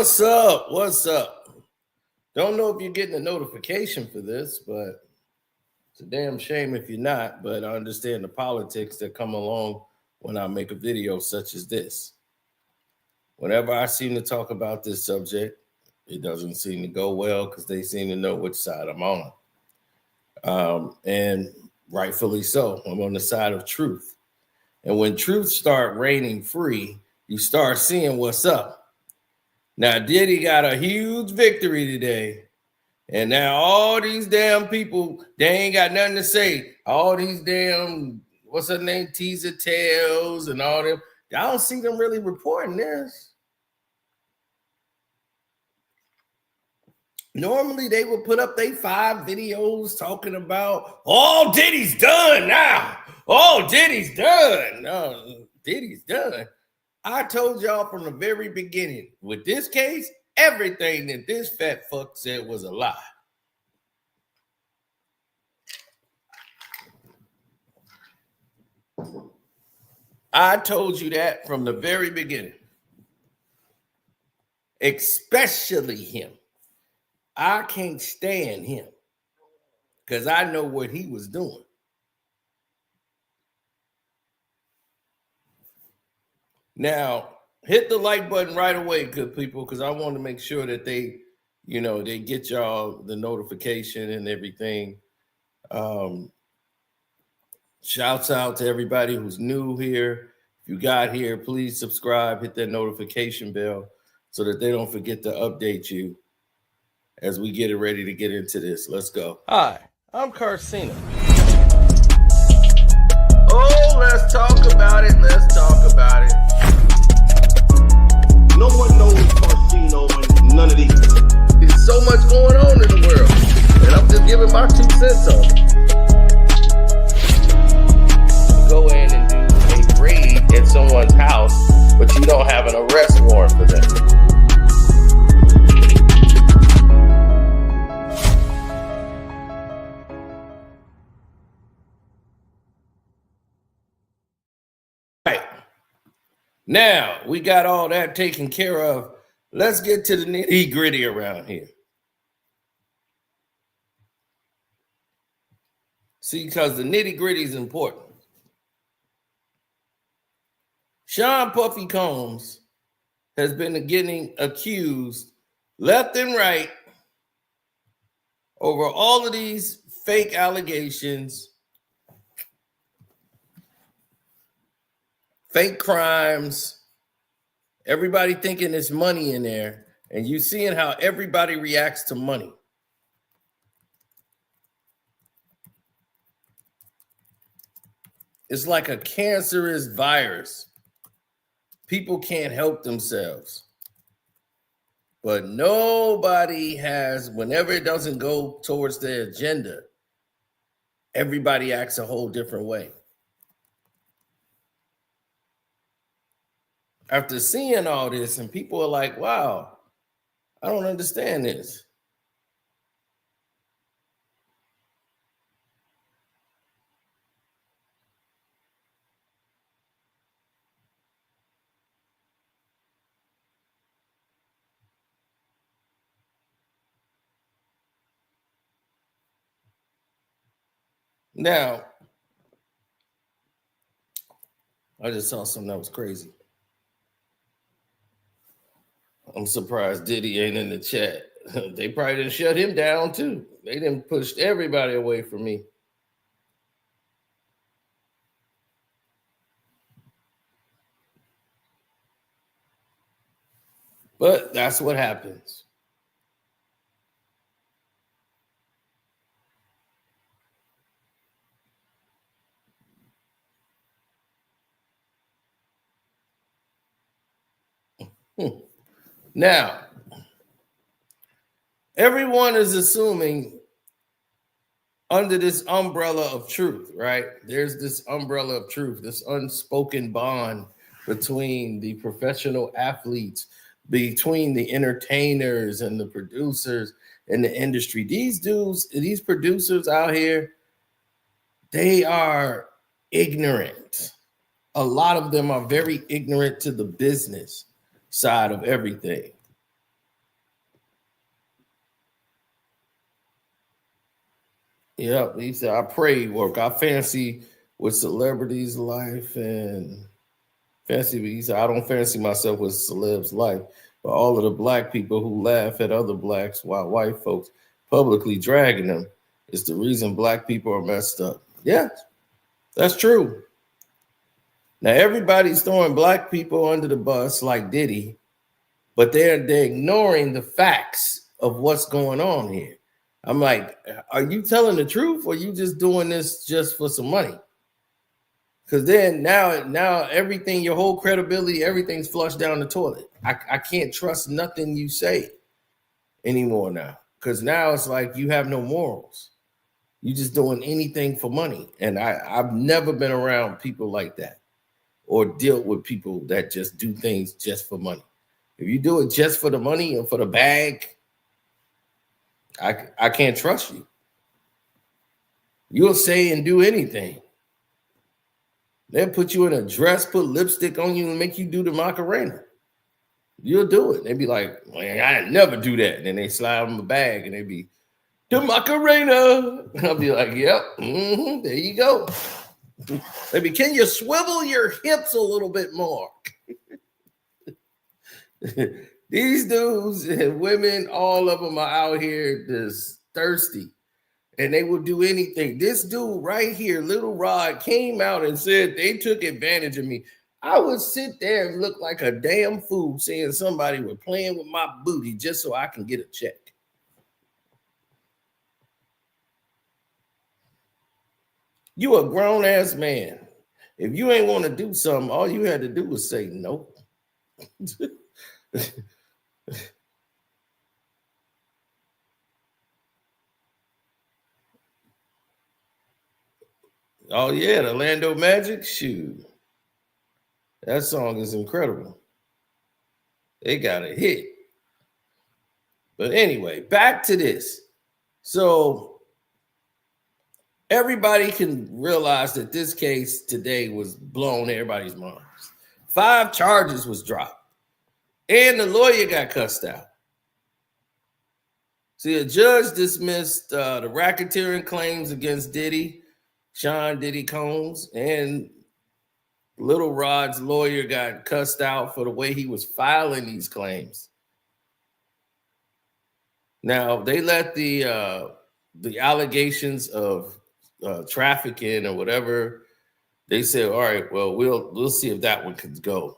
What's up? What's up? Don't know if you're getting a notification for this, but it's a damn shame if you're not. But I understand the politics that come along when I make a video such as this. Whenever I seem to talk about this subject, it doesn't seem to go well because they seem to know which side I'm on. And rightfully so. I'm on the side of truth. And when truth start reigning free, you start seeing what's up. Now, Diddy got a huge victory today. And now all these damn people, they ain't got nothing to say. All these damn, what's her name, teaser tails and all them. I don't see them really reporting this. Normally, they would put up their 5 videos talking about, oh, Diddy's done now. Oh, Diddy's done. No, Diddy's done. I told y'all from the very beginning, with this case, everything that this fat fuck said was a lie. I told you that from the very beginning. Especially him. I can't stand him because I know what he was doing. Now, hit the like button right away, good people, because I want to make sure that they get y'all the notification and everything. Shouts out to everybody who's new here. If you got here, please subscribe, hit that notification bell so that they don't forget to update you as we get it ready to get into this. Let's go. Hi, I'm Carcino. Oh, let's talk about it. Let's talk about it. No one knows Carcino and none of these. There's so much going on in the world, and I'm just giving my 2 cents on it. Go in and do a raid at someone's house, but you don't have an arrest warrant for them. Right. Now, we got all that taken care of. Let's get to the nitty-gritty around here. See, because the nitty-gritty is important. Sean Puffy Combs has been getting accused left and right over all of these fake allegations, fake crimes, everybody thinking there's money in there, and you seeing how everybody reacts to money. It's like a cancerous virus. People can't help themselves. But nobody has, whenever it doesn't go towards their agenda, everybody acts a whole different way. After seeing all this, and people are like, wow, I don't understand this. Now, I just saw something that was crazy. I'm surprised Diddy ain't in the chat. They probably didn't shut him down too. They didn't push everybody away from me. But that's what happens. Now, everyone is assuming under this umbrella of truth, right? There's this umbrella of truth, this unspoken bond between the professional athletes, between the entertainers and the producers in the industry. These dudes, these producers out here, they are ignorant. A lot of them are very ignorant to the business side of everything. Yep, he said, I pray work. I fancy with celebrities' life and he said, I don't fancy myself with celebs' life. But all of the black people who laugh at other blacks while white folks publicly dragging them is the reason black people are messed up. Yeah, that's true. Now, everybody's throwing black people under the bus like Diddy, but they're ignoring the facts of what's going on here. I'm like, are you telling the truth or are you just doing this just for some money? Because then now everything, your whole credibility, everything's flushed down the toilet. I can't trust nothing you say anymore now. Because now it's like you have no morals. You're just doing anything for money. And I've never been around people like that or dealt with people that just do things just for money. If you do it just for the money or for the bag, I can't trust you. You'll say and do anything. They'll put you in a dress, put lipstick on you, and make you do the Macarena. You'll do it. They'd be like, man, I never do that. And then they slide them a bag and they be, the Macarena. And I'll be like, yep, there you go. Maybe can you swivel your hips a little bit more? These dudes and women, all of them are out here just thirsty. And they will do anything. This dude right here, Little Rod, came out and said they took advantage of me. I would sit there and look like a damn fool saying somebody was playing with my booty just so I can get a check. You a grown-ass man. If you ain't want to do something, all you had to do was say no. Oh, yeah, the Orlando Magic, shoot. That song is incredible. They got a hit. But anyway, back to this. So everybody can realize that this case today was blown everybody's minds. 5 charges was dropped. And the lawyer got cussed out. See, a judge dismissed the racketeering claims against Diddy, Sean Diddy Combs, and Little Rod's lawyer got cussed out for the way he was filing these claims. Now, they let the allegations of trafficking or whatever, they said, all right, well, we'll see if that one can go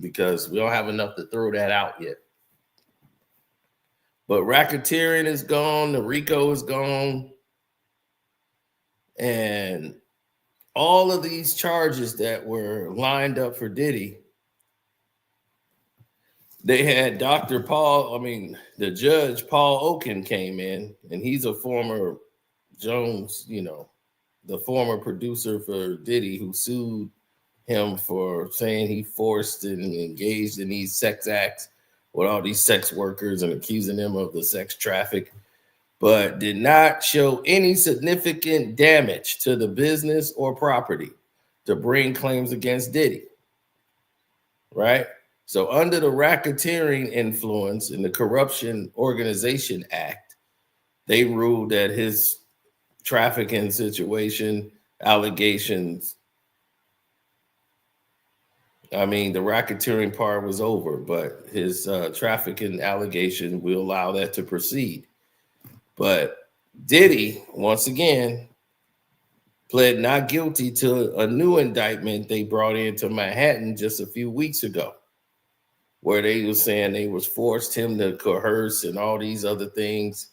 because we don't have enough to throw that out yet. But racketeering is gone, the RICO is gone, and all of these charges that were lined up for Diddy, they had the judge, Paul Oken, came in, and he's a former Jones, the former producer for Diddy who sued him for saying he forced and engaged in these sex acts with all these sex workers and accusing them of the sex traffic, but did not show any significant damage to the business or property to bring claims against Diddy, right? So under the Racketeering Influence and the Corruption Organization Act, they ruled that his trafficking situation, allegations, the racketeering part was over, but his trafficking allegation will allow that to proceed. But Diddy, once again, pled not guilty to a new indictment they brought into Manhattan just a few weeks ago, where they were saying they was forced him to coerce and all these other things.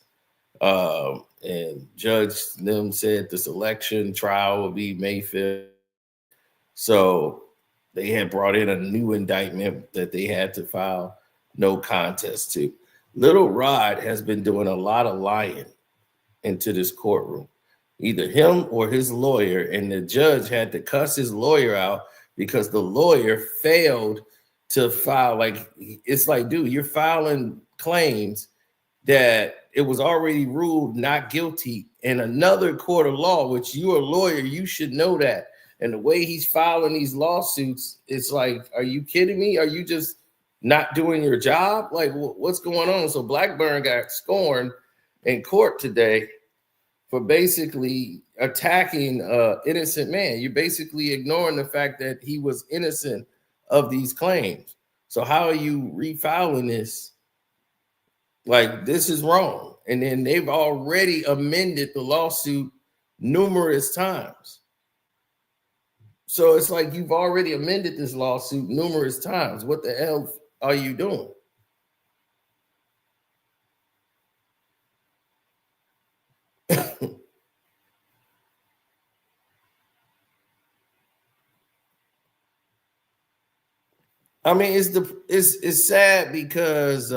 And Judge them said this election trial will be May 5th. So they had brought in a new indictment that they had to file no contest to. Little Rod has been doing a lot of lying into this courtroom, either him or his lawyer, and the judge had to cuss his lawyer out because the lawyer failed to file. It's like, dude, you're filing claims that it was already ruled not guilty in another court of law, which you're a lawyer, you should know that. And the way he's filing these lawsuits, it's like, are you kidding me? Are you just not doing your job? Like, what's going on? So Blackburn got scorned in court today for basically attacking an innocent man. You're basically ignoring the fact that he was innocent of these claims. So how are you refiling this? Like, this is wrong. And then they've already amended the lawsuit numerous times. So it's like you've already amended this lawsuit numerous times. What the hell are you doing? I mean, it's sad because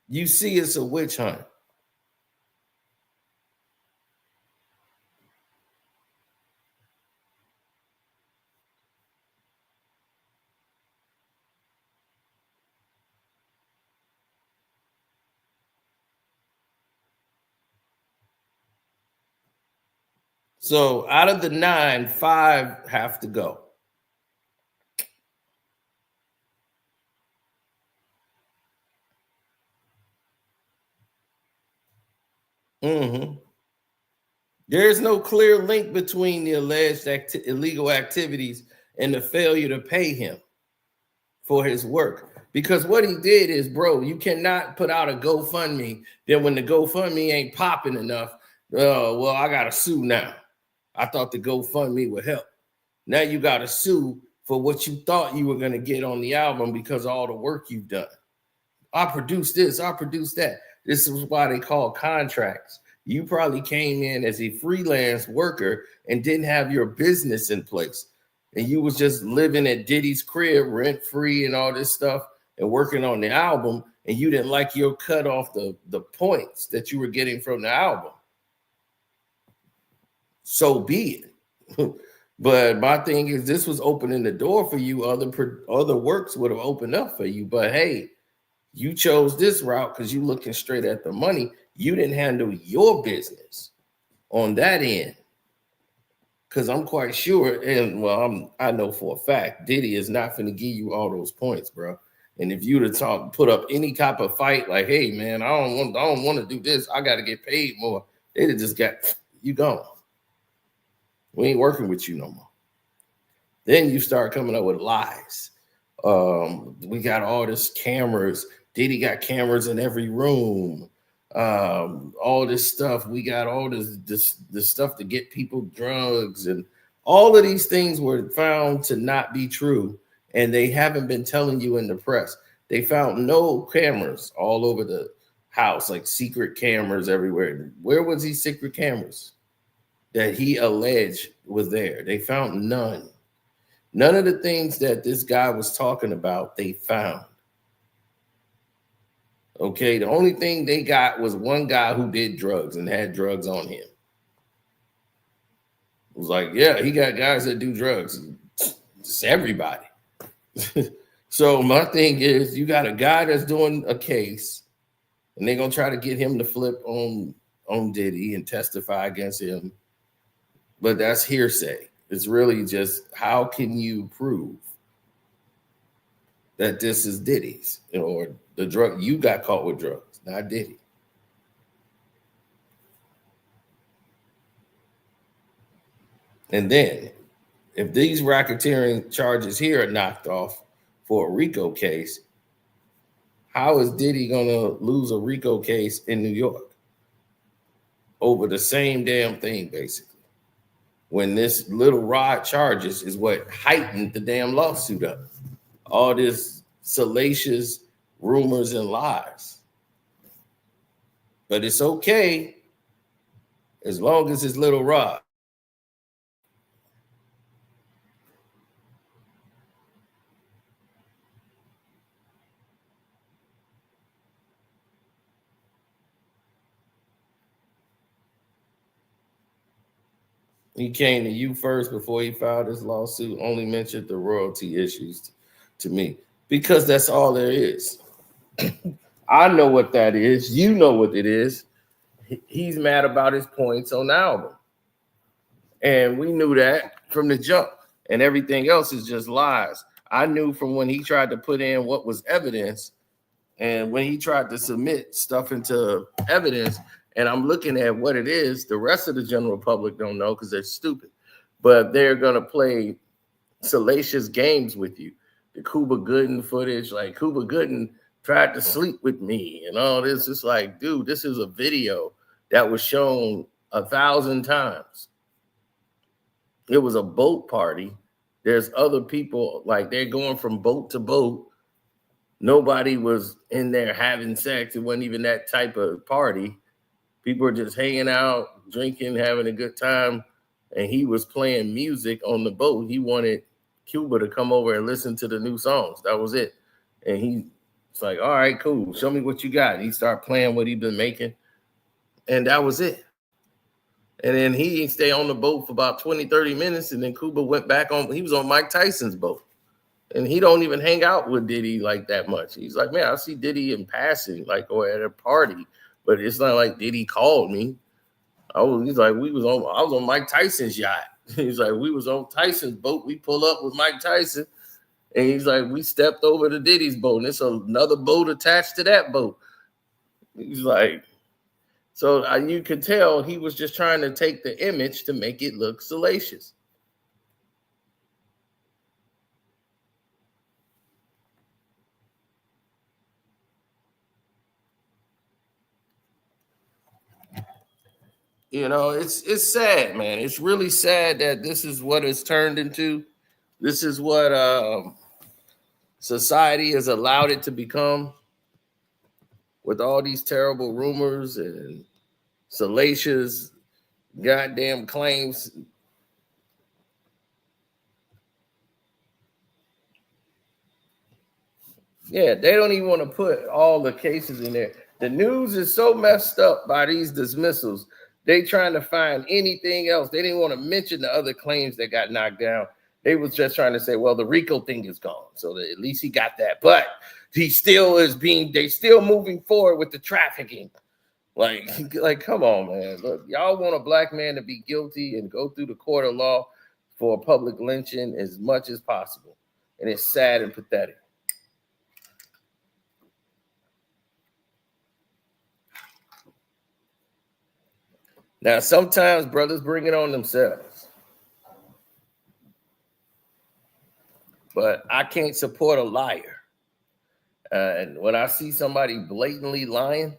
you see it's a witch hunt. So out of the 9, 5 have to go. Mm-hmm. There is no clear link between the alleged illegal activities and the failure to pay him for his work. Because what he did is, bro, you cannot put out a GoFundMe. Then when the GoFundMe ain't popping enough, well, I got to sue now. I thought the GoFundMe would help. Now you got to sue for what you thought you were going to get on the album because of all the work you've done. I produced this, I produced that. This is why they call contracts. You probably came in as a freelance worker and didn't have your business in place. And you was just living at Diddy's crib, rent-free and all this stuff, and working on the album, and you didn't like your cut off the points that you were getting from the album. So be it. But my thing is, this was opening the door for you. Other works would have opened up for you. But hey, you chose this route because you're looking straight at the money. You didn't handle your business on that end. Because I'm quite sure, and well, I know for a fact, Diddy is not going to give you all those points, bro. And if you'd have put up any type of fight, like, hey, man, I don't want to do this. I got to get paid more. They'd have just got you gone. We ain't working with you no more. Then you start coming up with lies. We got all this cameras. Diddy got cameras in every room. All this stuff. We got all this stuff to get people drugs, and all of these things were found to not be true, and they haven't been telling you in the press. They found no cameras all over the house, like secret cameras everywhere. Where was these secret cameras that he alleged was there? They found none. None of the things that this guy was talking about, they found. Okay, the only thing they got was one guy who did drugs and had drugs on him. It was like, yeah, he got guys that do drugs. It's everybody. So my thing is, you got a guy that's doing a case, and they're gonna try to get him to flip on Diddy and testify against him. But that's hearsay. It's really just, how can you prove that this is Diddy's, or the drug? You got caught with drugs, not Diddy. And then, if these racketeering charges here are knocked off for a RICO case, how is Diddy gonna lose a RICO case in New York over the same damn thing, basically? When this little rod charges is what heightened the damn lawsuit up. All this salacious rumors and lies. But it's okay as long as it's little rod. He came to you first before he filed his lawsuit, only mentioned the royalty issues to me, because that's all there is. I know what that is. You know what it is. He's mad about his points on the album. And we knew that from the jump. And everything else is just lies. I knew from when he tried to put in what was evidence, and when he tried to submit stuff into evidence, And I'm looking at what it is. The rest of the general public don't know because they're stupid. But they're going to play salacious games with you. The Cuba Gooden footage, like Cuba Gooden tried to sleep with me and all this. It's like, dude, this is a video that was shown 1,000 times. It was a boat party. There's other people, like they're going from boat to boat. Nobody was in there having sex. It wasn't even that type of party. People were just hanging out, drinking, having a good time. And he was playing music on the boat. He wanted Cuba to come over and listen to the new songs. That was it. And he's like, all right, cool. Show me what you got. And he started playing what he'd been making. And that was it. And then he stayed on the boat for about 20, 30 minutes. And then Cuba went back on. He was on Mike Tyson's boat. And he don't even hang out with Diddy like that much. He's like, man, I see Diddy in passing, like, or at a party. But it's not like Diddy called me. He's like, I was on Mike Tyson's yacht. He's like, we was on Tyson's boat. We pull up with Mike Tyson. And he's like, we stepped over to Diddy's boat. And it's another boat attached to that boat. He's like, so you could tell he was just trying to take the image to make it look salacious. You know, it's sad, man. It's really sad that this is what it's turned into. This is what society has allowed it to become, with all these terrible rumors and salacious goddamn claims. Yeah, they don't even want to put all the cases in there. The news is so messed up by these dismissals. They trying to find anything else. They didn't want to mention the other claims that got knocked down. They was just trying to say, well, the RICO thing is gone. So that at least he got that. But they still moving forward with the trafficking. Like, come on, man. Look, y'all want a black man to be guilty and go through the court of law for public lynching as much as possible. And it's sad and pathetic. Now, sometimes brothers bring it on themselves. But I can't support a liar. And when I see somebody blatantly lying,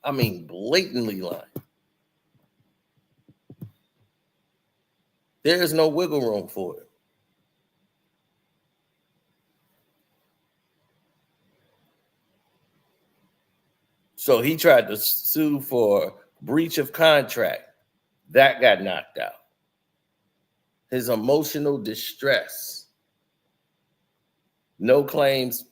I mean blatantly lying, there is no wiggle room for it. So he tried to sue for breach of contract. That got knocked out. His emotional distress. No claims.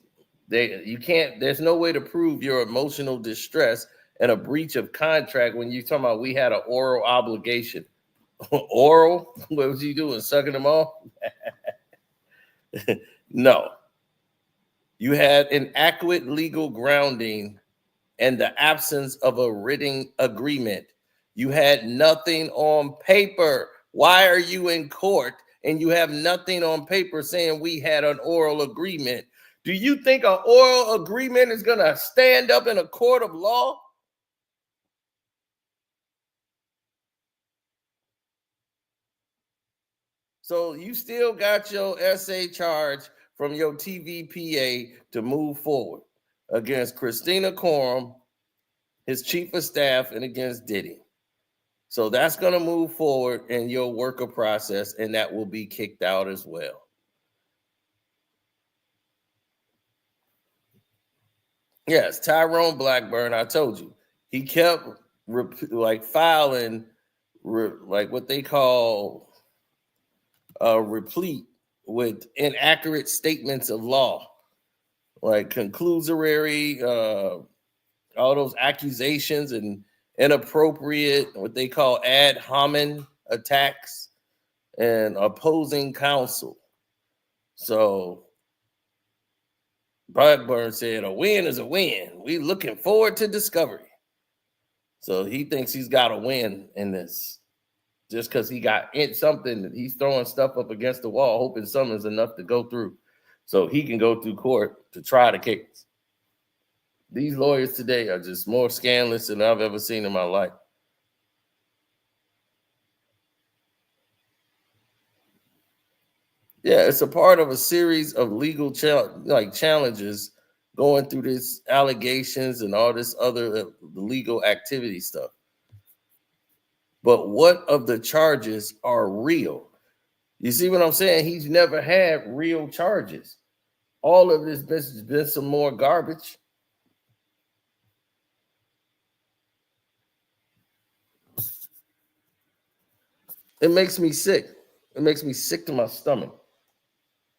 There's no way to prove your emotional distress and a breach of contract when you're talking about we had an oral obligation. Oral? What was you doing? Sucking them off? No. You had inadequate legal grounding and the absence of a written agreement. You had nothing on paper. Why are you in court and you have nothing on paper saying we had an oral agreement? Do you think an oral agreement is going to stand up in a court of law? So you still got your essay charge from your TVPA to move forward against Christina Coram, his chief of staff, and against Diddy. So that's going to move forward in your worker process, and that will be kicked out as well. Yes, Tyrone Blackburn, I told you, he kept filing what they call replete with inaccurate statements of law, like conclusory, all those accusations and inappropriate, what they call ad hominem attacks and opposing counsel. So Blackburn said a win is a win. We looking forward to discovery. So he thinks he's got a win in this. Just because he got in something, he's throwing stuff up against the wall, hoping something's enough to go through so he can go through court to try the case. These lawyers today are just more scandalous than I've ever seen in my life. Yeah, it's a part of a series of legal challenges going through this allegations and all this other legal activity stuff. But what of the charges are real? You see what I'm saying? He's never had real charges. All of this has been some more garbage. It makes me sick. It makes me sick to my stomach.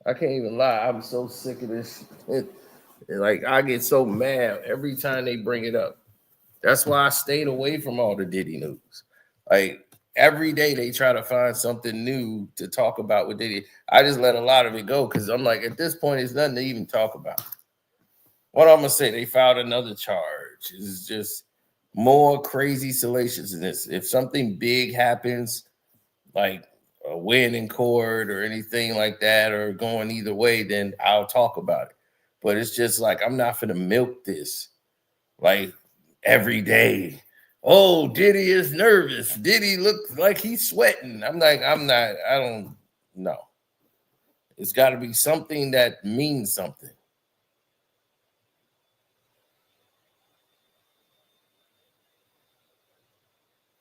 I can't even lie. I'm so sick of this. Like, I get so mad every time they bring it up. That's why I stayed away from all the Diddy news. Like, every day they try to find something new to talk about with Diddy. I just let a lot of it go because I'm like, at this point, it's nothing to even talk about. What I'm gonna say, they filed another charge. It's just more crazy salaciousness. If something big happens, like a win in court or anything like that, or going either way, then I'll talk about it. But it's just like, I'm not gonna milk this like every day. Oh, Diddy is nervous. Diddy looks like he's sweating. I'm like, I don't know. It's got to be something that means something.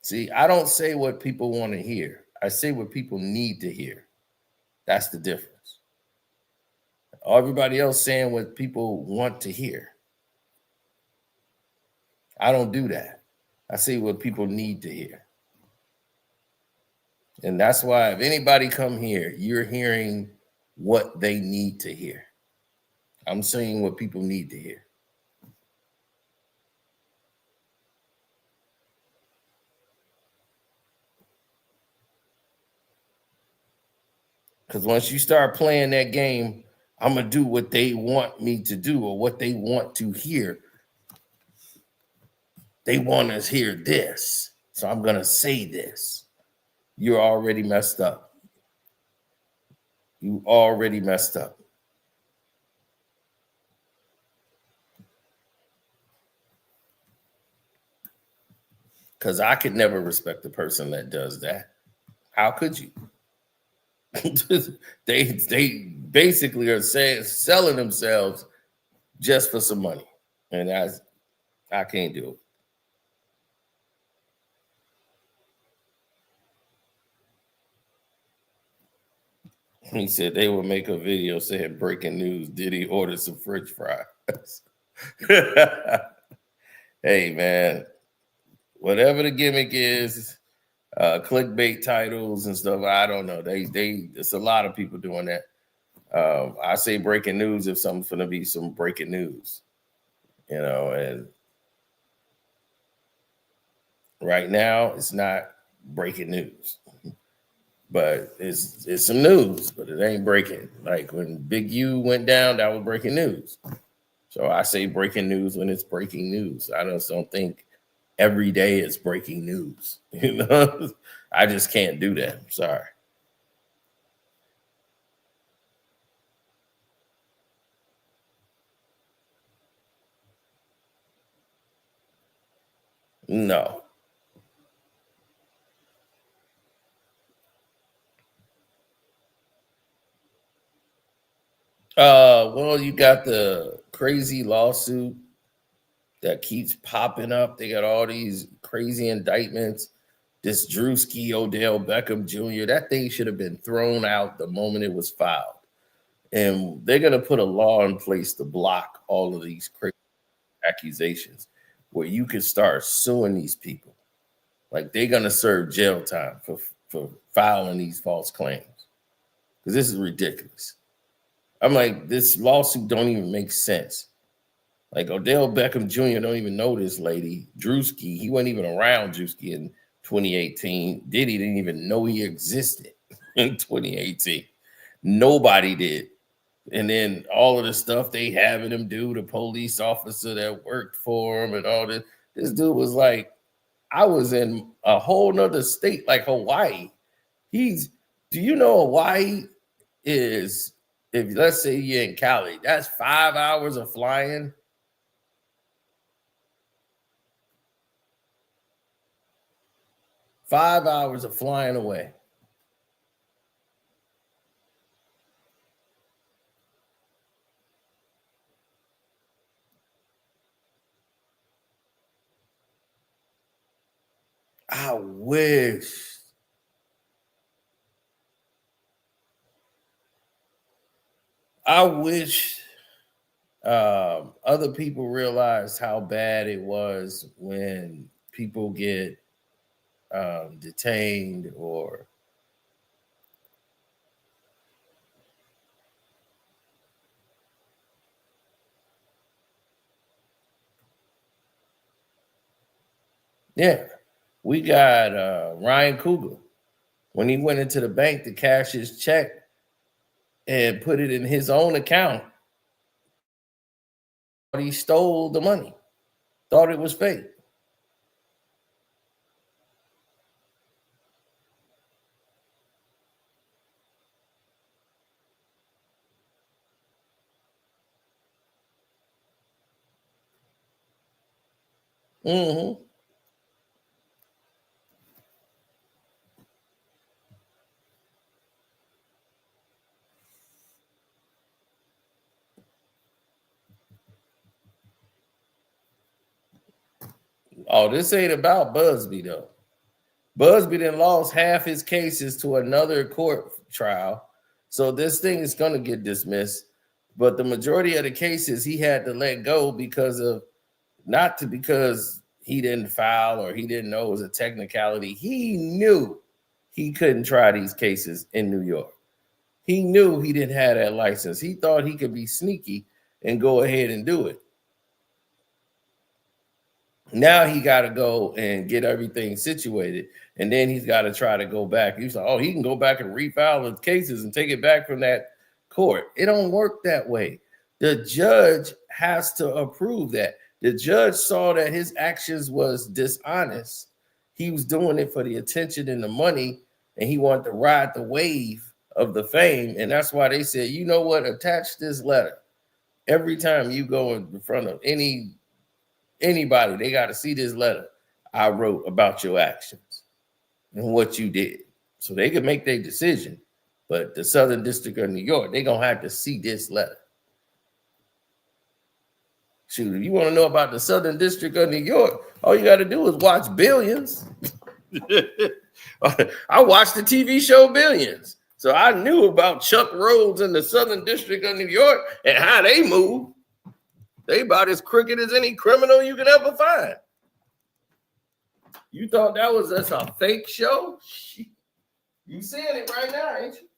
See, I don't say what people want to hear. I say what people need to hear. That's the difference. Everybody else saying what people want to hear. I don't do that. I say what people need to hear. And that's why if anybody come here, you're hearing what they need to hear. I'm saying what people need to hear. Because once you start playing that game, I'm going to do what they want me to do or what they want to hear. They want us to hear this. So I'm going to say this. You're already messed up. You already messed up. Because I could never respect the person that does that. How could you? they basically are selling themselves just for some money. And I can't do it. He said they would make a video saying breaking news, Diddy ordered some French fries. Hey man, whatever the gimmick is, clickbait titles and stuff, I don't know. It's a lot of people doing that. I say breaking news if something's gonna be some breaking news, and right now it's not breaking news. But it's some news, but it ain't breaking. Like when Big U went down, that was breaking news. So I say breaking news when it's breaking news. I just don't think every day is breaking news. I just can't do that. I'm sorry. No. Well, you got the crazy lawsuit that keeps popping up. They got all these crazy indictments. This Drewski Odell Beckham Jr., that thing should have been thrown out the moment it was filed. And they're going to put a law in place to block all of these crazy accusations where you can start suing these people. Like they're going to serve jail time for filing these false claims. Because this is ridiculous. I'm like, this lawsuit don't even make sense. Like Odell Beckham Jr. don't even know this lady. Drewski, he wasn't even around Drewski in 2018. Diddy didn't even know he existed in 2018. Nobody did. And then all of the stuff they having him do, the police officer that worked for him and all this. This dude was like, I was in a whole nother state like Hawaii. Do you know Hawaii is, if let's say you're in Cali, that's 5 hours of flying. 5 hours of flying away. I wish other people realized how bad it was when people get detained or yeah. We got Ryan Coogler when he went into the bank to cash his check and put it in his own account. But he stole the money, thought it was fake. Mm-hmm. Oh, this ain't about Busby though. Busby then lost half his cases to another court trial. So this thing is going to get dismissed. But the majority of the cases he had to let go because he didn't file or he didn't know it was a technicality. He knew he couldn't try these cases in New York. He knew he didn't have that license. He thought he could be sneaky and go ahead and do it. Now he got to go and get everything situated. And then he's got to try to go back. He's like, oh, he can go back and refile his cases and take it back from that court. It don't work that way. The judge has to approve that. The judge saw that his actions was dishonest. He was doing it for the attention and the money, and he wanted to ride the wave of the fame. And that's why they said, you know what? Attach this letter. Every time you go in front of anybody, they got to see this letter I wrote about your actions and what you did, so they can make their decision. But the Southern District of New York, they're gonna have to see this letter. Shoot, if you want to know about the Southern District of New York, all you got to do is watch Billions. I watched the TV show Billions, so I knew about Chuck Rhodes in the Southern District of New York and how they move. They about as crooked as any criminal you could ever find. You thought that was just a fake show? You seeing it right now, ain't you?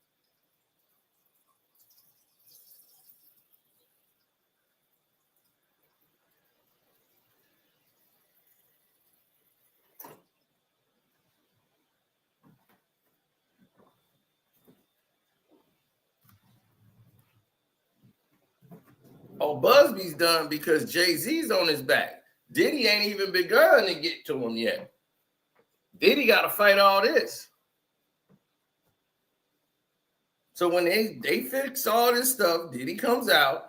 Oh, Busby's done because Jay-Z's on his back. Diddy ain't even begun to get to him yet. Diddy got to fight all this. So when they fix all this stuff, Diddy comes out.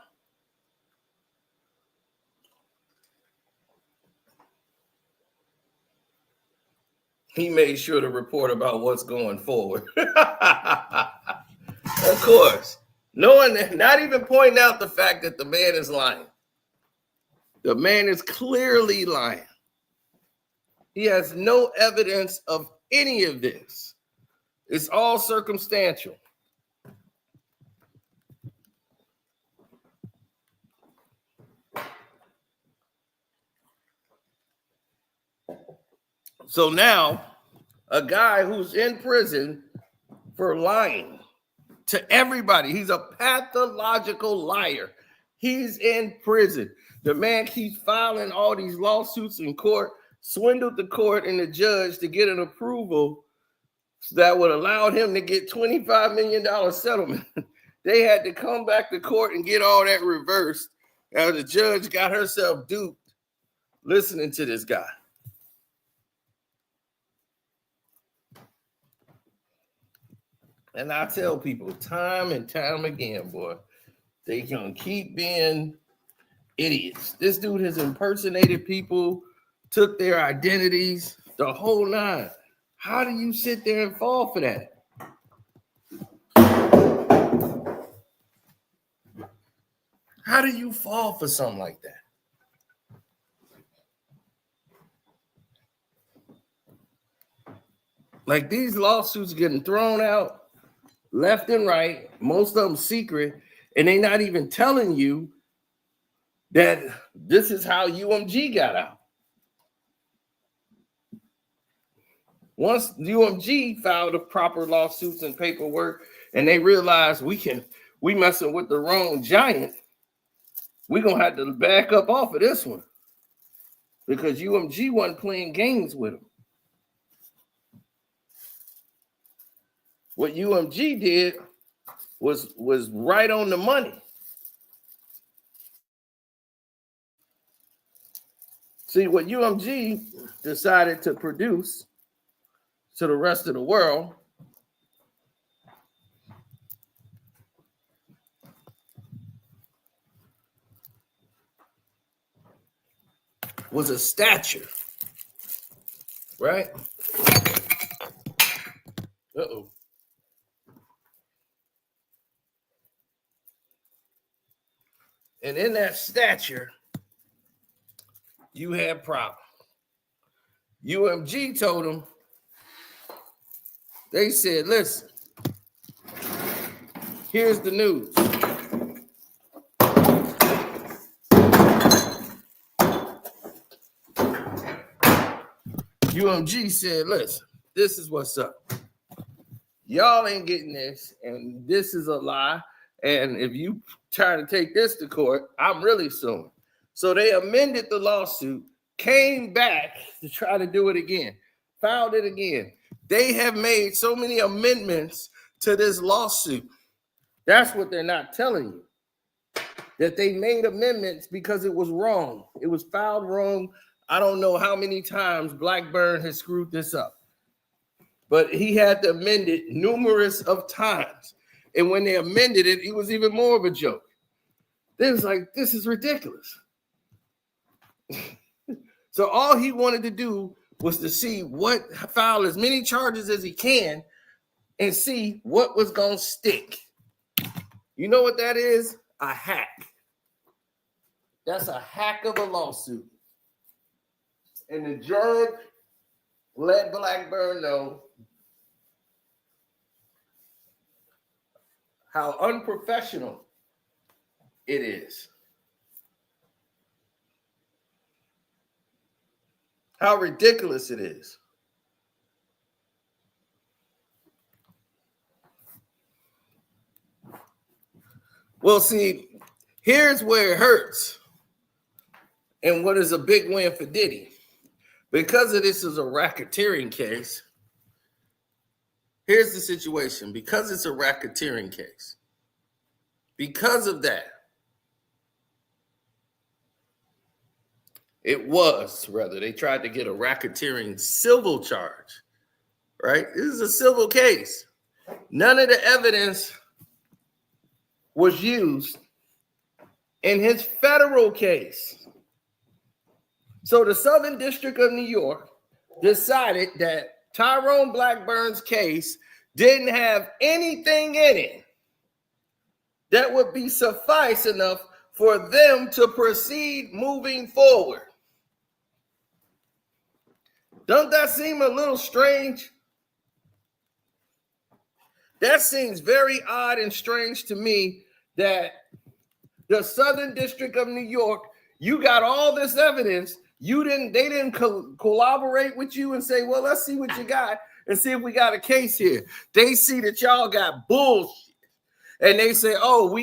He made sure to report about what's going forward. Of course. Knowing that, not even pointing out the fact that the man is lying. The man is clearly lying. He has no evidence of any of this. It's all circumstantial. So now, a guy who's in prison for lying to everybody, he's a pathological liar. He's in prison. The man keeps filing all these lawsuits in court, swindled the court and the judge to get an approval that would allow him to get $25 million settlement. They had to come back to court and get all that reversed. Now the judge got herself duped listening to this guy. And I tell people time and time again, boy, they can keep being idiots. This dude has impersonated people, took their identities, the whole nine. How do you sit there and fall for that? How do you fall for something like that? Like these lawsuits getting thrown out left and right, most of them secret, and they not even telling you that this is how UMG got out. Once UMG filed the proper lawsuits and paperwork, and they realized we messing with the wrong giant, we're gonna have to back up off of this one because UMG wasn't playing games with them. What UMG did was right on the money. See, what UMG decided to produce to the rest of the world was a stature, right? Uh-oh. And in that stature, you had problems. UMG told them, they said, listen, here's the news. UMG said, listen, this is what's up. Y'all ain't getting this, and this is a lie. And if you try to take this to court, I'm really suing. So they amended the lawsuit, came back to try to do it again, filed it again. They have made so many amendments to this lawsuit. That's what they're not telling you. That they made amendments because it was wrong. It was filed wrong. I don't know how many times Blackburn has screwed this up. But he had to amend it numerous of times. And when they amended it, it was even more of a joke. They was like, this is ridiculous. So all he wanted to do was to see file as many charges as he can and see what was going to stick. You know what that is? A hack. That's a hack of a lawsuit. And the judge let Blackburn know how unprofessional it is. How ridiculous it is. Well, see, here's where it hurts. And what is a big win for Diddy. Because of this is a racketeering case, here's the situation. Because it's a racketeering case, because of that, they tried to get a racketeering civil charge, right? This is a civil case. None of the evidence was used in his federal case. So the Southern District of New York decided that Tyrone Blackburn's case didn't have anything in it that would be suffice enough for them to proceed moving forward. Don't that seem a little strange? That seems very odd and strange to me that the Southern District of New York, you got all this evidence. They didn't collaborate with you and say, well, let's see what you got and see if we got a case here. They see that y'all got bullshit. And they say, oh,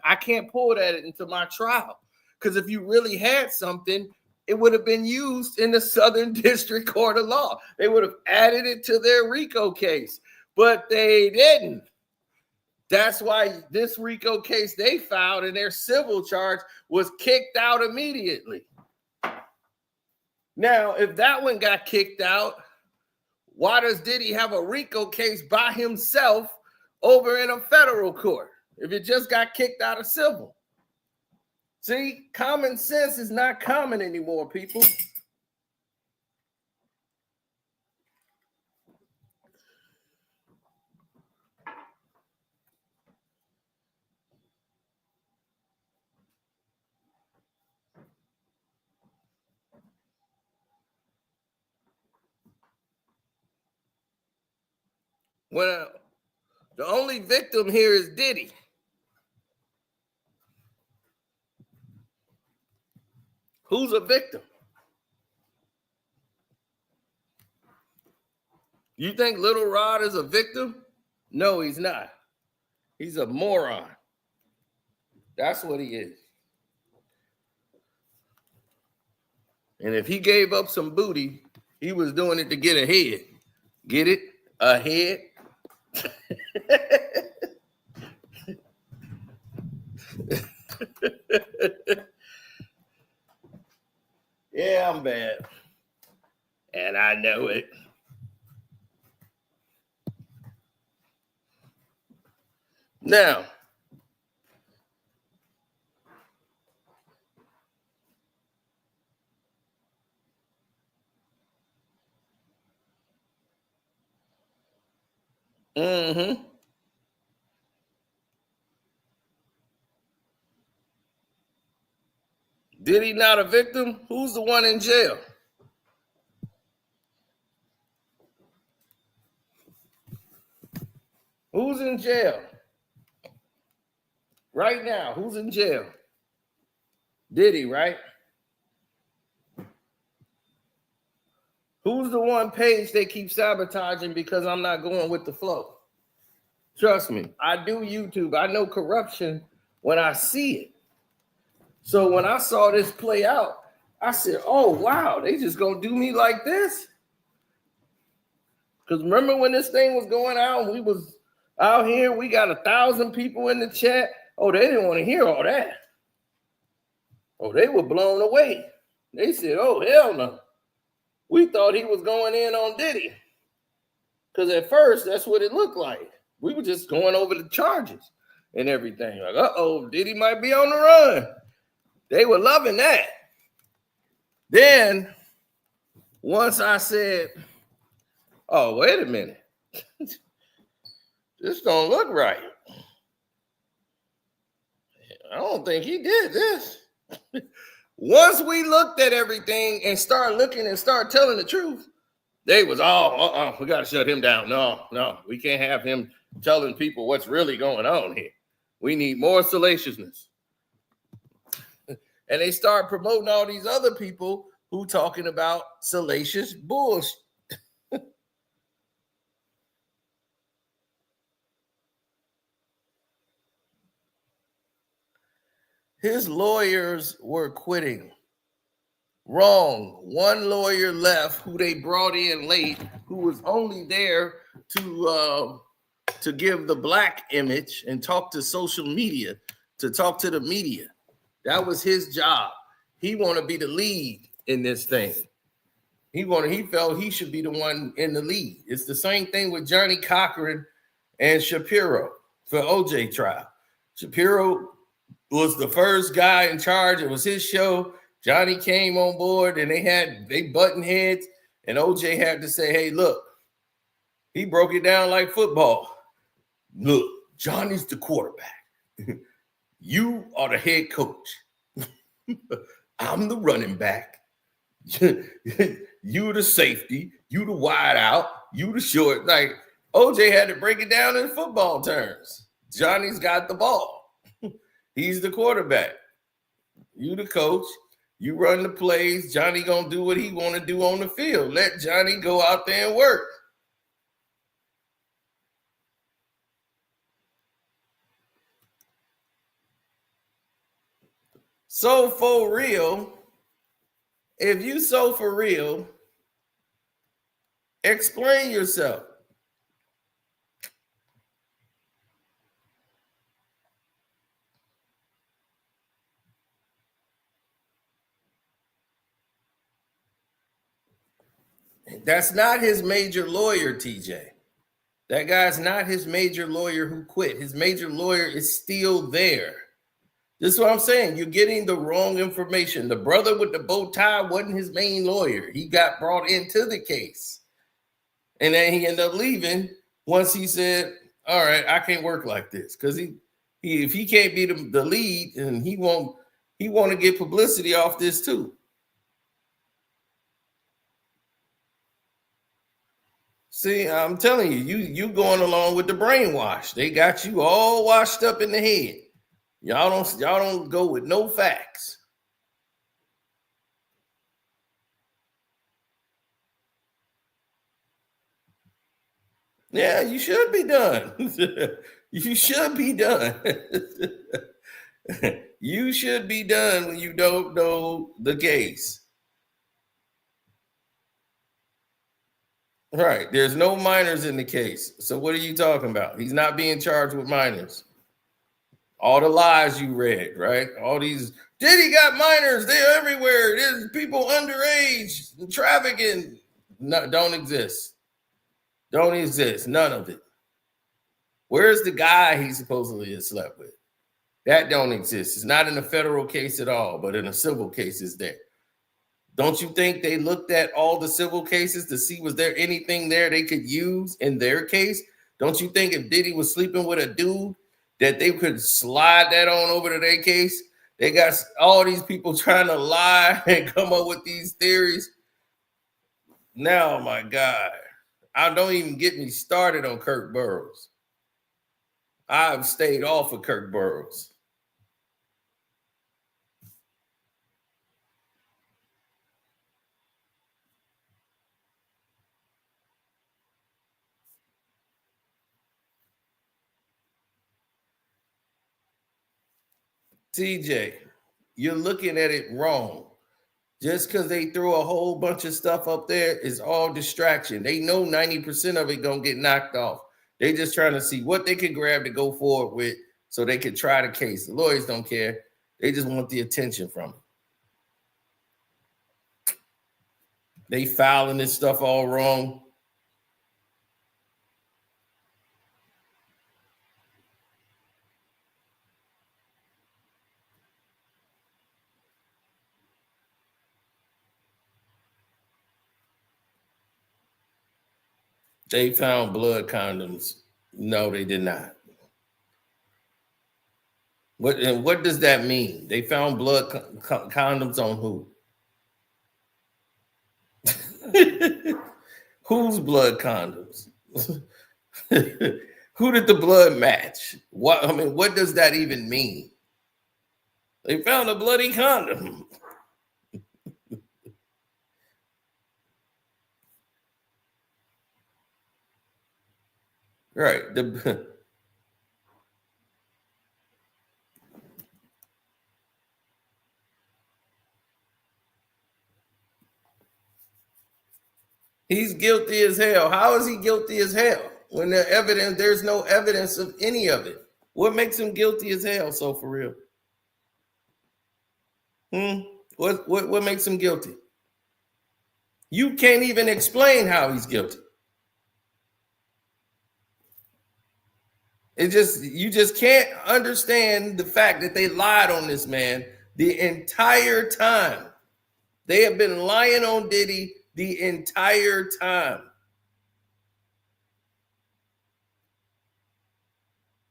I can't pull that into my trial. Because if you really had something, it would have been used in the Southern District Court of Law. They would have added it to their RICO case, but they didn't. That's why this RICO case they filed in their civil charge was kicked out immediately. Now, if that one got kicked out, why does Diddy have a RICO case by himself over in a federal court if it just got kicked out of civil? See, common sense is not common anymore, people. Well, the only victim here is Diddy. Who's a victim? You think Little Rod is a victim? No, he's not. He's a moron. That's what he is. And if he gave up some booty, he was doing it to get ahead. Get it? Ahead. Yeah, I'm bad. And I know it. Now, Diddy not a victim? Who's the one in jail? Who's in jail? Right now, who's in jail? Diddy, right? Who's the one page they keep sabotaging because I'm not going with the flow? Trust me, I do YouTube. I know corruption when I see it. So when I saw this play out, I said, oh, wow, they just gonna do me like this? Because remember when this thing was going out, we was out here, we got 1,000 people in the chat. Oh, they didn't want to hear all that. Oh, they were blown away. They said, oh, hell no. We thought he was going in on Diddy. Because at first, that's what it looked like. We were just going over the charges and everything. Like, uh-oh, Diddy might be on the run. They were loving that. Then, once I said, oh, wait a minute. This don't look right. I don't think he did this. Once we looked at everything and started looking and started telling the truth, they was all, we got to shut him down. No, we can't have him telling people what's really going on here. We need more salaciousness. And they start promoting all these other people who talking about salacious bullshit. His lawyers were quitting. Wrong. One lawyer left who they brought in late, who was only there to give the black image and talk to social media, to talk to the media. That was his job. He want to be the lead in this thing. He felt he should be the one in the lead. It's the same thing with Johnny Cochran and Shapiro for OJ trial. Shapiro was the first guy in charge. It was his show. Johnny came on board and they button heads, and OJ had to say, hey, look, he broke it down like football. Look, Johnny's the quarterback. You are the head coach. I'm the running back. You the safety. You the wide out. You the short. Like OJ had to break it down in football terms. Johnny's got the ball. He's the quarterback. You the coach. You run the plays. Johnny gonna do what he want to do on the field. Let Johnny go out there and work. So for real, if you so for real, explain yourself. That's not his major lawyer, TJ. That guy's not his major lawyer who quit. His major lawyer is still there. This is what I'm saying. You're getting the wrong information. The brother with the bow tie wasn't his main lawyer. He got brought into the case. And then he ended up leaving once he said, all right, I can't work like this. Because if he can't be the lead, and he want to get publicity off this too. See, I'm telling you, you going along with the brainwash. They got you all washed up in the head. Y'all don't go with no facts. Yeah, you should be done. You should be done. You should be done when you don't know the case. Right. There's no minors in the case. So what are you talking about? He's not being charged with minors. All the lies you read, right? All these Diddy got minors, they're everywhere. There's people underage, trafficking. No, don't exist. Don't exist. None of it. Where's the guy he supposedly has slept with? That don't exist. It's not in a federal case at all, but in a civil case is there. Don't you think they looked at all the civil cases to see was there anything there they could use in their case? Don't you think if Diddy was sleeping with a dude that they could slide that on over to their case? They got all these people trying to lie and come up with these theories. Now, my God, I don't even get me started on Kirk Burroughs. I've stayed off of Kirk Burroughs. TJ, you're looking at it wrong. Just because they throw a whole bunch of stuff up there is all distraction. They know 90% of it gonna get knocked off. They just trying to see what they can grab to go forward with so they can try the case. The lawyers don't care. They just want the attention from it. They filing this stuff all wrong. They found blood condoms. No, they did not. What does that mean? They found blood condoms on who? Whose blood condoms? Who did the blood match? What does that even mean? They found a bloody condom. Right. He's guilty as hell. How is he guilty as hell? When there's no evidence of any of it. What makes him guilty as hell? So for real. What makes him guilty? You can't even explain how he's guilty. You just can't understand the fact that they lied on this man the entire time. They have been lying on Diddy the entire time.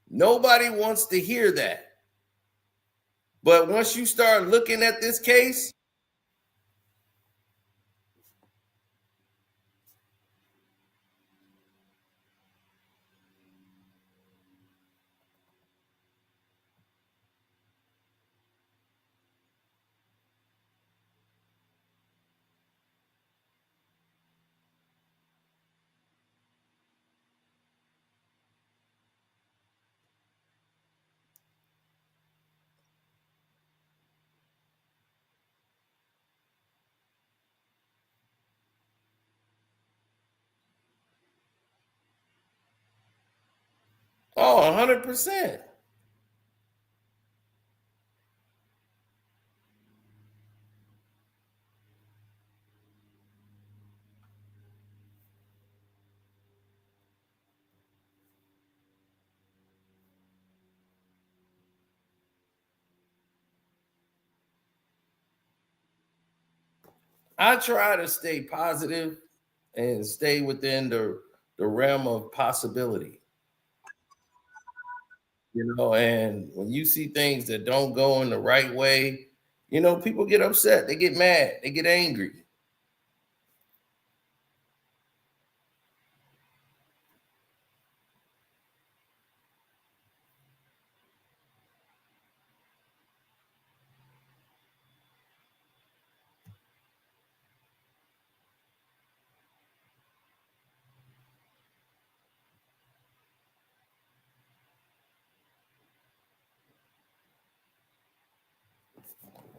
Nobody wants to hear that. But once you start looking at this case, oh, 100%. I try to stay positive and stay within the realm of possibility. And when you see things that don't go in the right way, people get upset, they get mad, they get angry.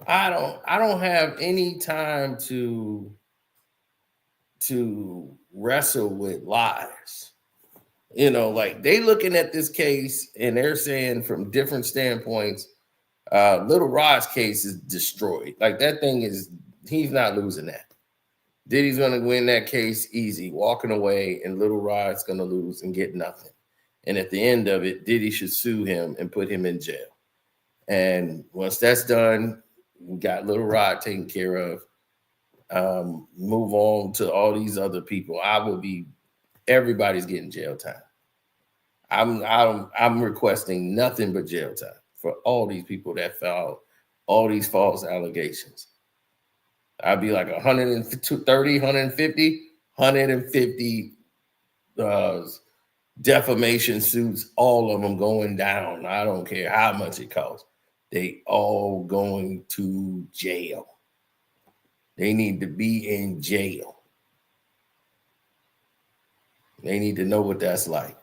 I don't have any time to wrestle with lies. You know, like they looking at this case and they're saying from different standpoints, Little Rod's case is destroyed. Like that thing is, he's not losing that. Diddy's gonna win that case easy, walking away, and Little Rod's gonna lose and get nothing. And at the end of it, Diddy should sue him and put him in jail. And once that's done, we got Little Rod taken care of. Move on to all these other people. Everybody's getting jail time. I'm requesting nothing but jail time for all these people that filed all these false allegations. I'd be like 130, 150 defamation suits, all of them going down. I don't care how much it costs. They all going to jail. They need to be in jail. They need to know what that's like.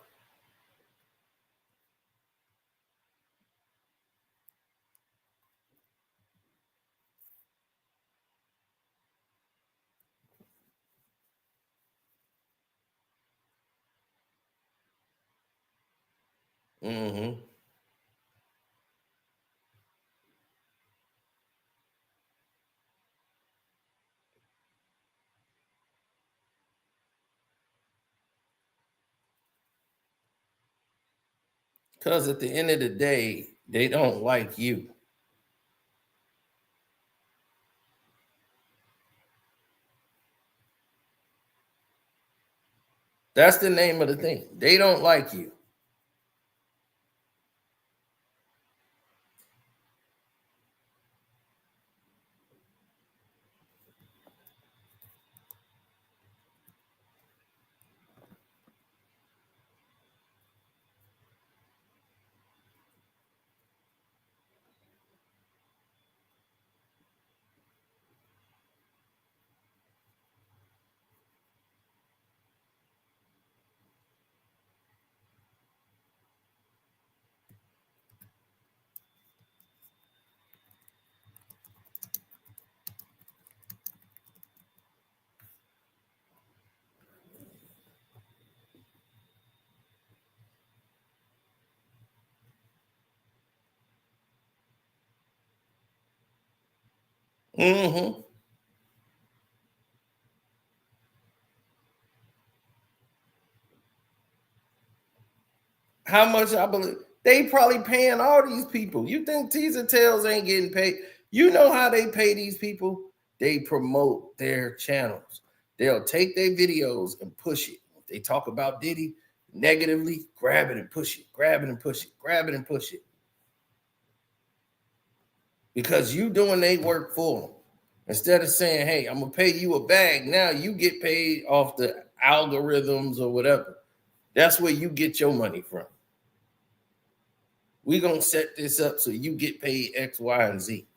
Mm-hmm. Because at the end of the day, they don't like you. That's the name of the thing. They don't like you. Mm-hmm. How much I believe they probably paying all these people. You think teaser tails ain't getting paid? You know how they pay these people? They promote their channels. They'll take their videos and push it. If they talk about Diddy negatively, grab it and push it, grab it and push it, grab it and push it. Because you doing they work for them. Instead of saying, hey, I'm gonna pay you a bag, now you get paid off the algorithms or whatever. That's where you get your money from. We're gonna set this up so you get paid X, Y, and Z.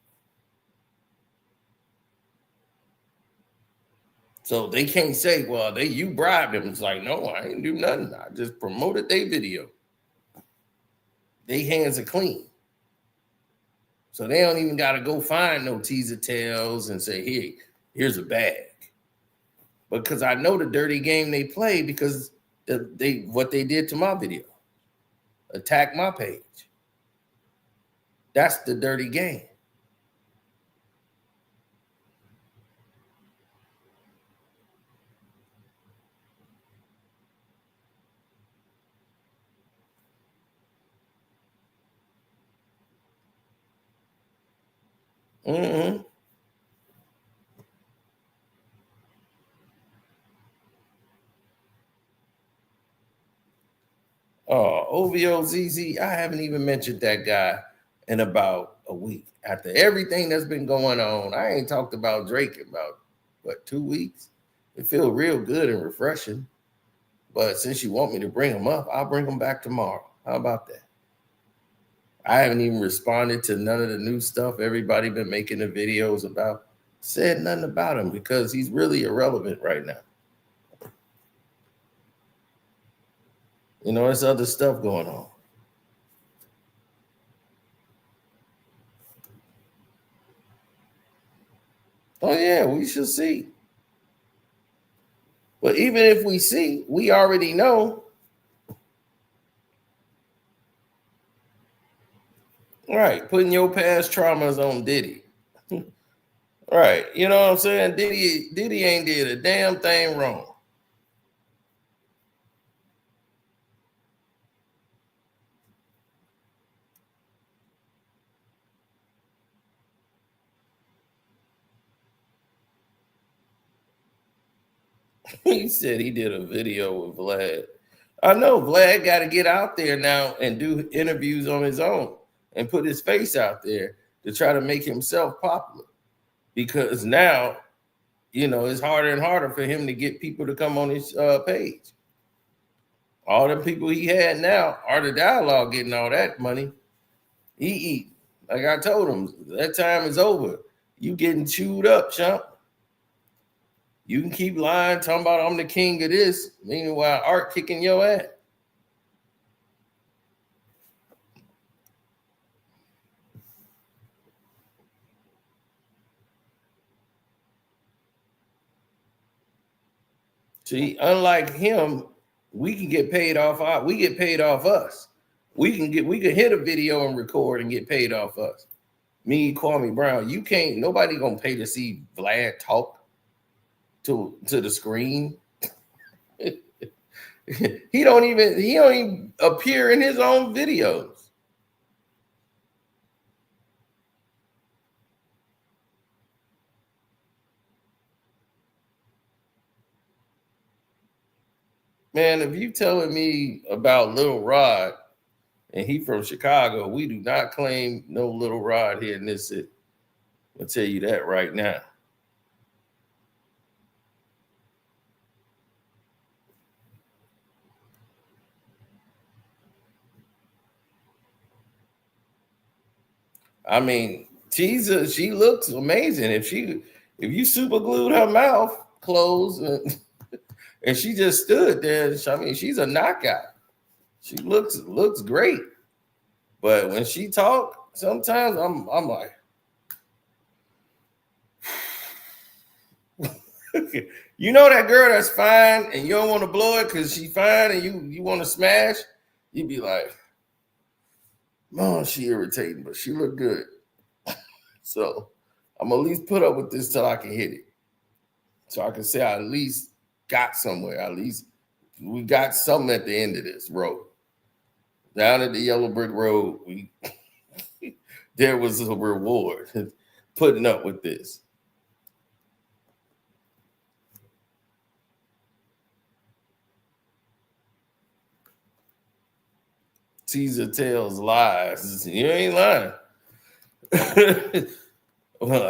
So they can't say, well, you bribed them. It's like, no, I ain't do nothing. I just promoted their video. They hands are clean. So they don't even gotta go find no teaser tails and say, hey, here's a bag. Because I know the dirty game they play because what they did to my video. Attack my page. That's the dirty game. Mm-hmm. OVOZZ, I haven't even mentioned that guy in about a week. After everything that's been going on, I ain't talked about Drake in about, 2 weeks? It feels real good and refreshing. But since you want me to bring him up, I'll bring him back tomorrow. How about that? I haven't even responded to none of the new stuff everybody been making the videos about. Said nothing about him because he's really irrelevant right now. You know, there's other stuff going on. We shall see. But even if we see, we already know. Right, putting your past traumas on Diddy. Right, you know what I'm saying? Diddy ain't did a damn thing wrong. He said he did a video with Vlad. I know Vlad got to get out there now and do interviews on his own and put his face out there to try to make himself popular. Because now, you know, it's harder and harder for him to get people to come on his page. All the people he had now, Art of Dialogue, getting all that money. He eat. Like I told him, that time is over. You getting chewed up, chump. You can keep lying, talking about I'm the king of this. Meanwhile, Art kicking your ass. See, unlike him, we can get paid off. We get paid off us. We can hit a video and record and get paid off us. Me, Kwame Brown, you can't. Nobody gonna pay to see Vlad talk to the screen. he don't even appear in his own videos. Man, if you telling me about Little Rod and he from Chicago, we do not claim no Little Rod here in this city. I'll tell you that right now. I mean, Jesus, she looks amazing. If you super glued her mouth closed and she just stood there, I mean, she's a knockout. She looks great. But when she talk, sometimes I'm like, you know that girl that's fine and you don't want to blow it because she's fine and you want to smash, you be like, man, she irritating, but she look good. So I'm gonna at least put up with this till I can hit it. So I can say I at least got somewhere. At least we got something at the end of this road. Down at the yellow brick road, there was a reward putting up with this. Caesar tells lies. You ain't lying.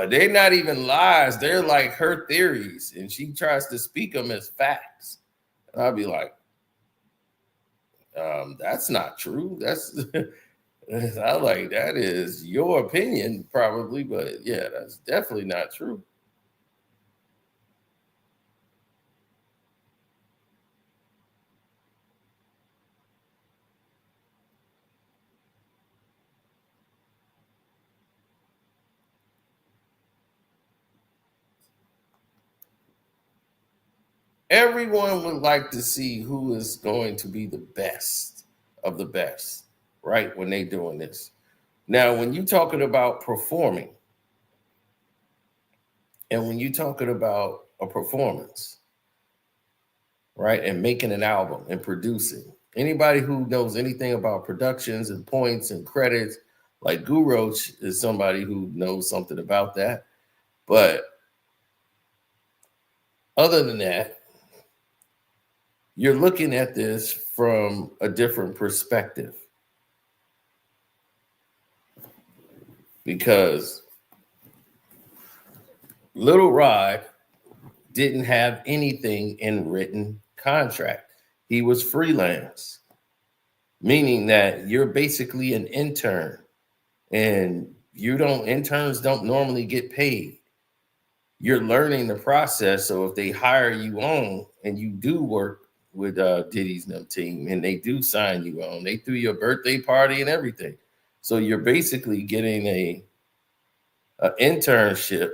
They're not even lies. They're like her theories, and she tries to speak them as facts. And I'll be like, that's not true. That's I like that is your opinion, probably, but yeah, that's definitely not true. Everyone would like to see who is going to be the best of the best, right? When they doing this. Now, when you're talking about performing, and when you're talking about a performance, right, and making an album and producing, anybody who knows anything about productions and points and credits, like Guru is somebody who knows something about that. But other than that, you're looking at this from a different perspective. Because Little Rod didn't have anything in written contract. He was freelance, meaning that you're basically an intern, and interns don't normally get paid. You're learning the process. So if they hire you on and you do work with Diddy's team and they do sign you on, they threw your birthday party and everything. So you're basically getting a internship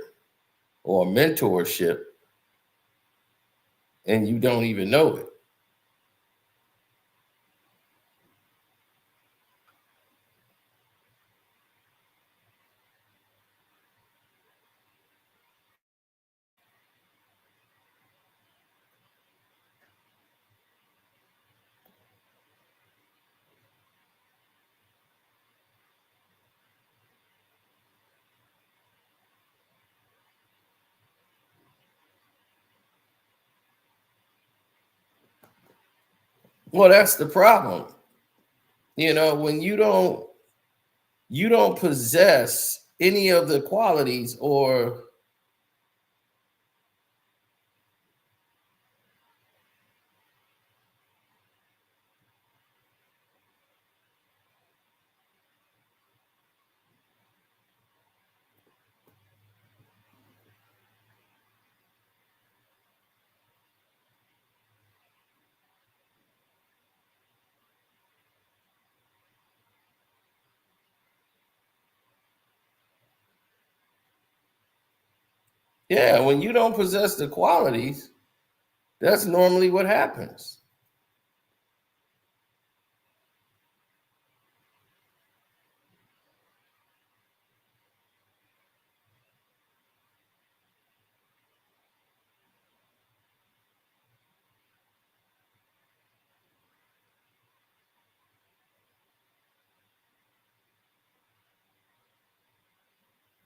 or mentorship, and you don't even know it. Well, that's the problem. When you don't possess any of the qualities, or yeah, when you don't possess the qualities, that's normally what happens.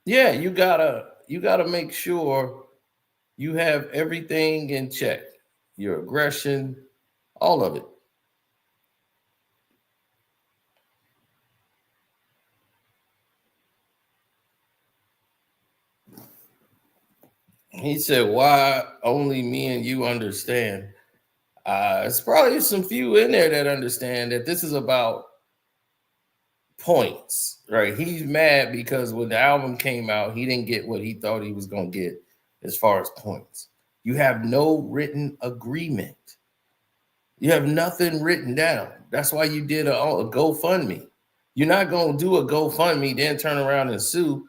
Yeah, you gotta make sure you have everything in check. Your aggression, all of it. He said, "Why only me and you understand?" It's probably some few in there that understand that this is about points, right? He's mad because when the album came out, he didn't get what he thought he was going to get as far as points. You have no written agreement. You have nothing written down. That's why you did a GoFundMe. You're not going to do a GoFundMe, then turn around and sue.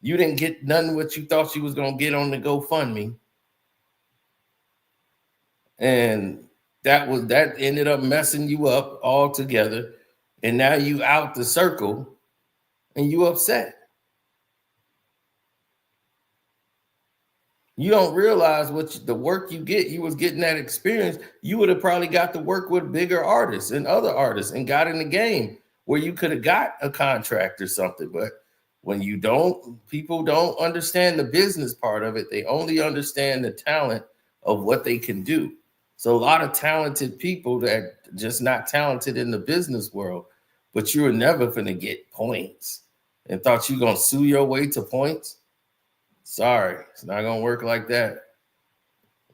You didn't get none what you thought you was going to get on the GoFundMe. And that ended up messing you up altogether. And now you out the circle and you upset. You don't realize the work you get. You was getting that experience. You would have probably got to work with bigger artists and other artists and got in the game where you could have got a contract or something. But when you don't, people don't understand the business part of it. They only understand the talent of what they can do. So a lot of talented people that just not talented in the business world, but you were never going to get points and thought you going to sue your way to points. Sorry, it's not gonna work like that.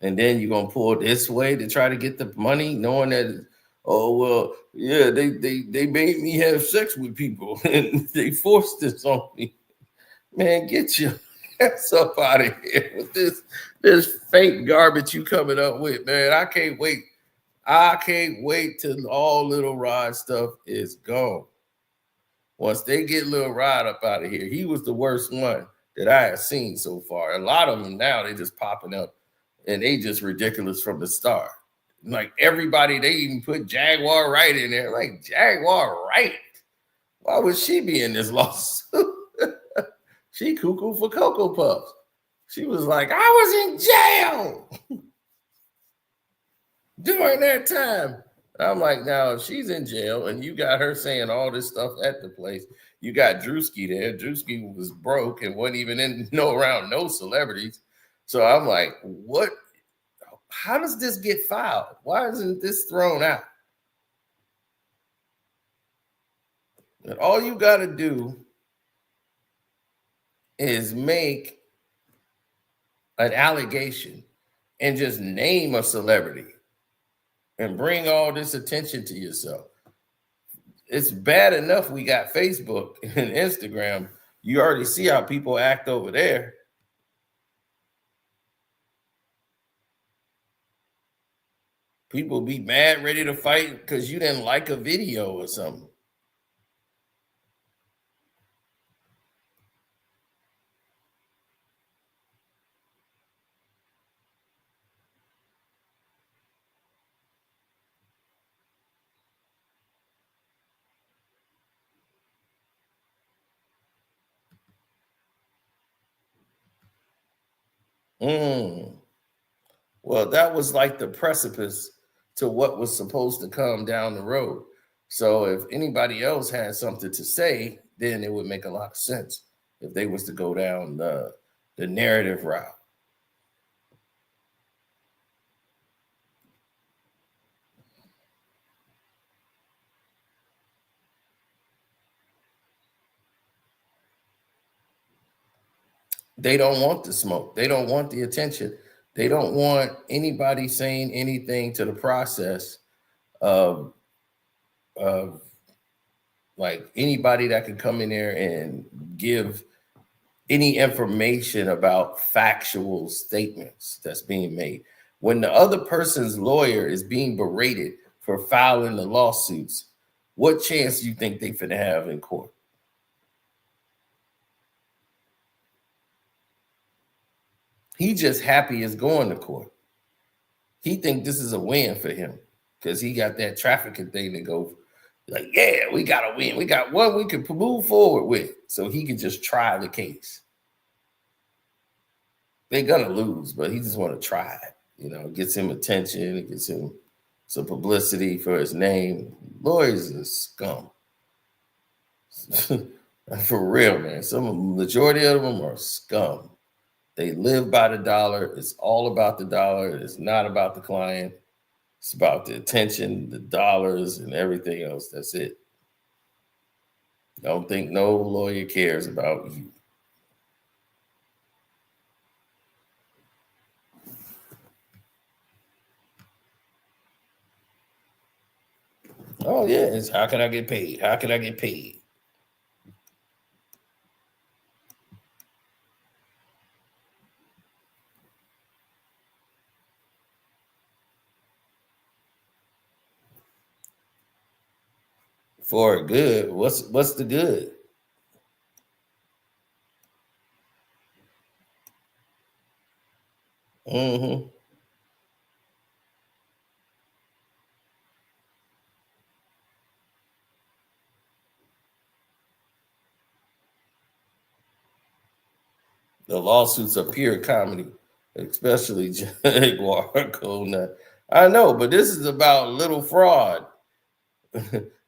And then you're gonna pull this way to try to get the money, knowing that, oh well, yeah, they made me have sex with people and they forced this on me. Man, get your ass up out of here with this fake garbage you coming up with, man. I can't wait. I can't wait till all Little Rod stuff is gone. Once they get Lil Rod up out of here, he was the worst one that I have seen so far. A lot of them now, they just popping up and they just ridiculous from the start. Like everybody, they even put Jaguar Wright in there. Like Jaguar Wright, why would she be in this lawsuit? She cuckoo for Cocoa Puffs. She was like, I was in jail during that time. I'm like, now if she's in jail and you got her saying all this stuff at the place, you got Drewski there. Drewski was broke and wasn't even around no celebrities. So I'm like, what? How does this get filed? Why isn't this thrown out? And all you got to do is make an allegation and just name a celebrity and bring all this attention to yourself. It's bad enough we got Facebook and Instagram. You already see how people act over there. People be mad, ready to fight because you didn't like a video or something. Well, that was like the precipice to what was supposed to come down the road. So if anybody else had something to say, then it would make a lot of sense if they was to go down the narrative route. They don't want the smoke. They don't want the attention. They don't want anybody saying anything to the process of like anybody that can come in there and give any information about factual statements that's being made. When the other person's lawyer is being berated for filing the lawsuits, what chance do you think they finna have in court? He just happy is going to court. He think this is a win for him because he got that trafficking thing to go like, yeah, we got to win. We got one we can move forward with so he can just try the case. They're going to lose, but he just want to try it. You know, it gets him attention. It gets him some publicity for his name. Lawyers are scum. For real, man. Majority of them are scum. They live by the dollar. It's all about the dollar. It's not about the client. It's about the attention, the dollars, and everything else. That's it. Don't think no lawyer cares about you. Oh, yeah. It's how can I get paid? How can I get paid? For good. What's the good? Mm-hmm. The lawsuits are pure comedy, especially Jaguar Coconut. I know, but this is about little fraud.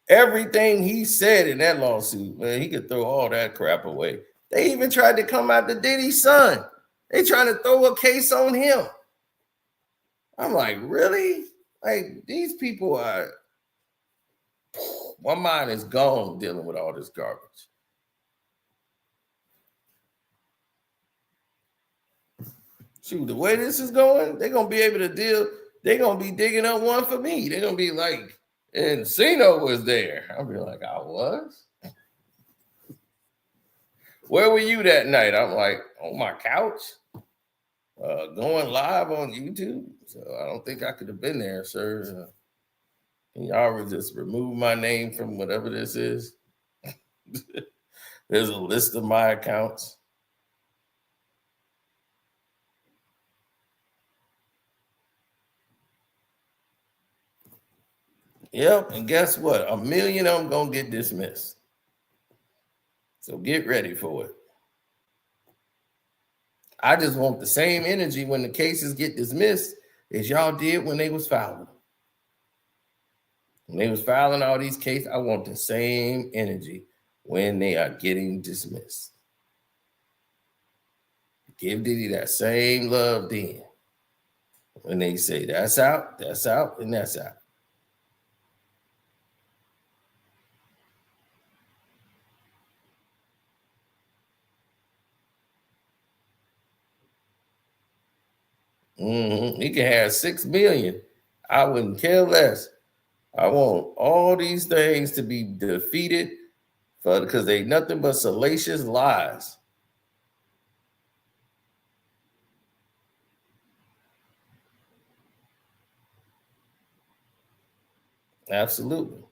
Everything he said in that lawsuit, man, he could throw all that crap away. They even tried to come after Diddy's son. They trying to throw a case on him. I'm like, really? Like, these people are, my mind is gone dealing with all this garbage. Shoot, the way this is going, they're going to be able to deal. They're going to be digging up one for me. They're going to be like, Encino was there. I'll be like, I was? Where were you that night? I'm like, on my couch, going live on YouTube. So I don't think I could have been there, sir. Y'all would just remove my name from whatever this is. There's a list of my accounts. Yep, and guess what? 1 million of them gonna get dismissed. So get ready for it. I just want the same energy when the cases get dismissed as y'all did when they was filing. When they was filing all these cases, I want the same energy when they are getting dismissed. Give Diddy that same love then. When they say that's out, and that's out. He can have 6 million. I wouldn't care less. I want all these things to be defeated because they nothing but salacious lies. Absolutely.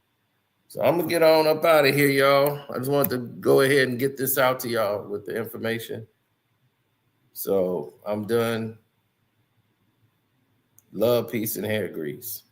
So I'm gonna get on up out of here, y'all. I just wanted to go ahead and get this out to y'all with the information. So I'm done. Love, peace, and hair grease.